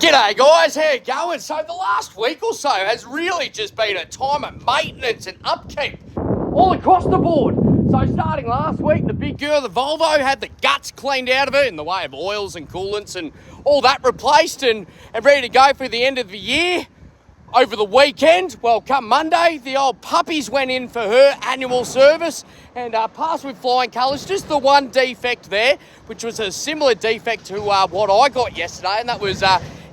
G'day guys, how you going? So the last week or so has really just been a time of maintenance and upkeep all across the board. So starting last week, the big girl, the Volvo, had the guts cleaned out of it in the way of oils and coolants and all that replaced and ready to go for the end of the year. Over the weekend, well, come Monday, the old puppies went in for her annual service and passed with flying colours. Just the one defect there, which was a similar defect to what I got yesterday, and that was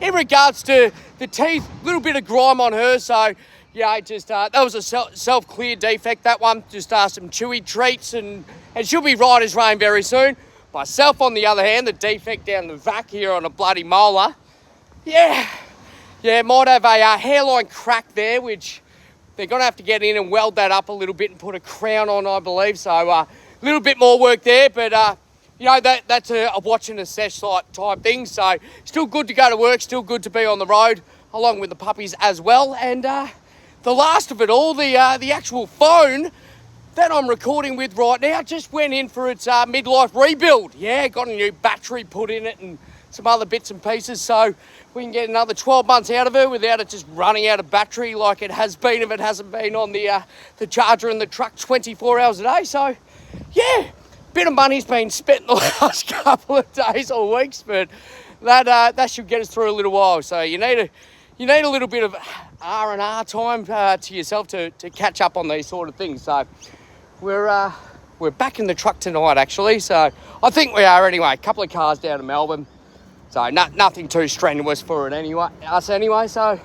in regards to the teeth, a little bit of grime on her. So, yeah, just that was a self-clear defect, that one. Just some chewy treats, and she'll be right as rain very soon. Myself, on the other hand, the defect down the vac here on a bloody molar. Yeah, might have a hairline crack there, which they're going to have to get in and weld that up a little bit and put a crown on, I believe. So a little bit more work there, but you know, that's a watch and assess type thing. So still good to go to work, still good to be on the road, along with the puppies as well. And the last of it all, the actual phone that I'm recording with right now just went in for its midlife rebuild. Yeah, got a new battery put in it and some other bits and pieces, so we can get another 12 months out of her without it just running out of battery like it has been if it hasn't been on the charger in the truck 24 hours a day. So, yeah, bit of money's been spent in the last couple of days or weeks, but that should get us through a little while. So you need a little bit of R&R time to yourself to catch up on these sort of things. So we're back in the truck tonight, actually. So I think we are anyway. A couple of cars down to Melbourne. So nothing too strenuous for it anyway. So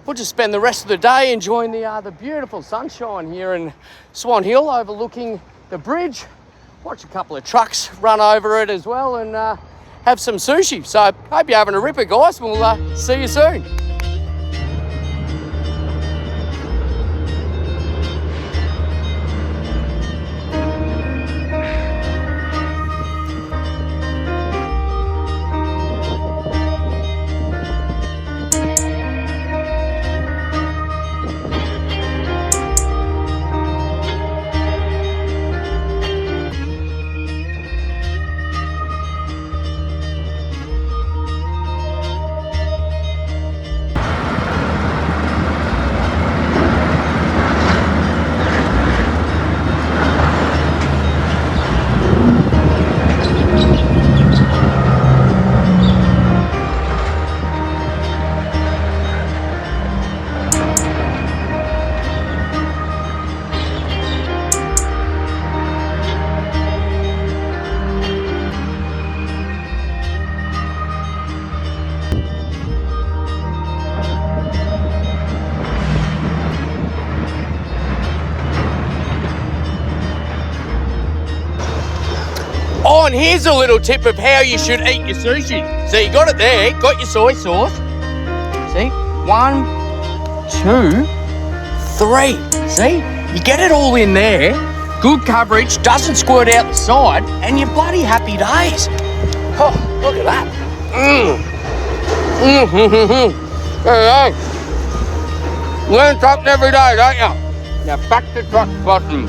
we'll just spend the rest of the day enjoying the beautiful sunshine here in Swan Hill, overlooking the bridge. Watch a couple of trucks run over it as well, and have some sushi. So hope you're having a ripper, guys. We'll see you soon. Oh, and here's a little tip of how you should eat your sushi. So you got it there, got your soy sauce. See? 1, 2, 3. See? You get it all in there. Good coverage, doesn't squirt out the side, and you're bloody happy days. Oh, look at that. There you go. Learn something every day, don't you? Now back to truck spotting.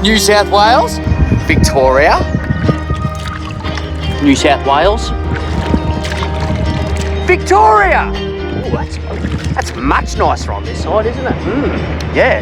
New South Wales, Victoria, New South Wales, Victoria. Oh, that's much nicer on this side, isn't it? Yeah.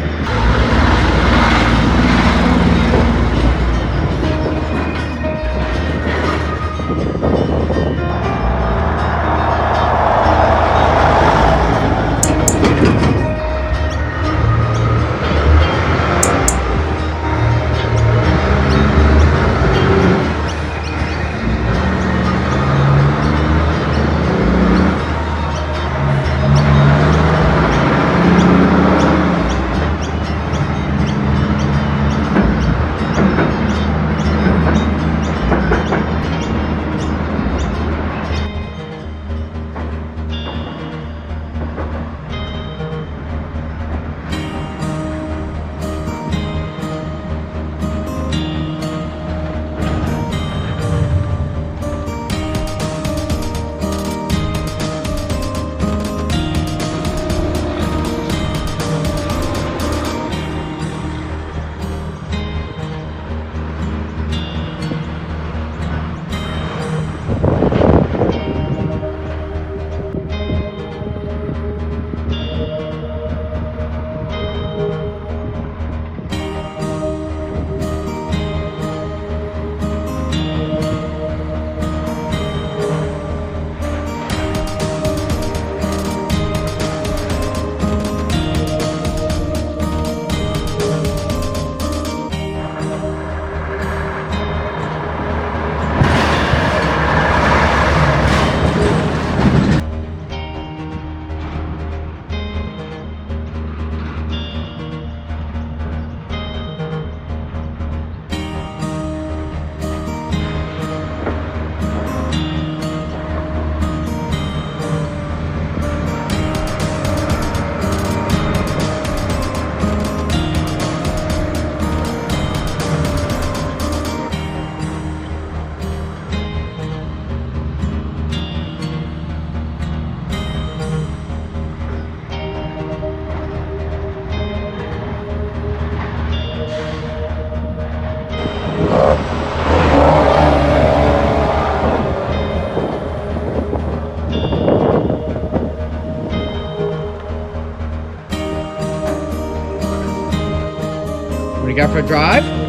Want to go for a drive?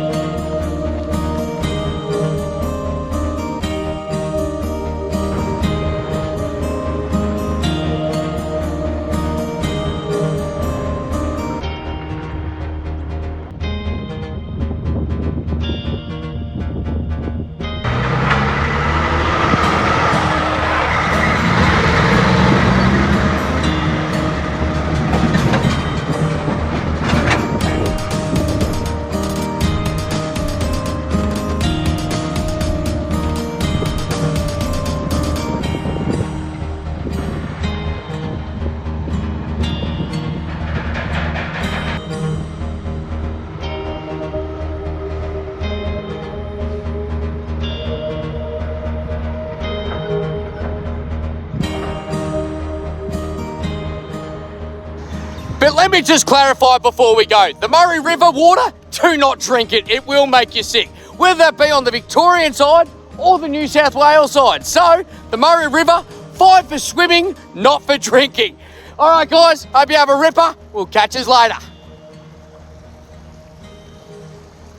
But let me just clarify before we go. The Murray River water, do not drink it. It will make you sick, whether that be on the Victorian side or the New South Wales side. So, the Murray River, fine for swimming, not for drinking. All right, guys, hope you have a ripper. We'll catch us later.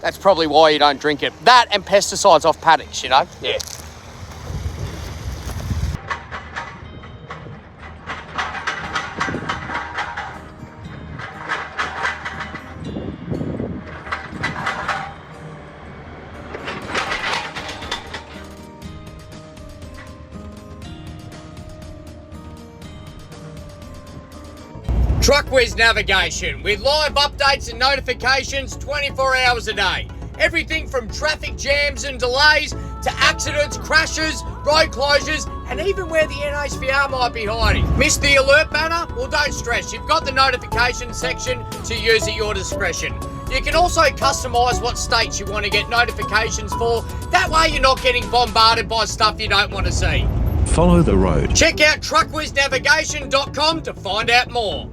That's probably why you don't drink it. That and pesticides off paddocks, you know? Yeah. TruckWiz Navigation, with live updates and notifications 24 hours a day. Everything from traffic jams and delays to accidents, crashes, road closures, and even where the NHVR might be hiding. Missed the alert banner? Well, don't stress. You've got the notification section to use at your discretion. You can also customise what states you want to get notifications for. That way you're not getting bombarded by stuff you don't want to see. Follow the road. Check out truckwiznavigation.com to find out more.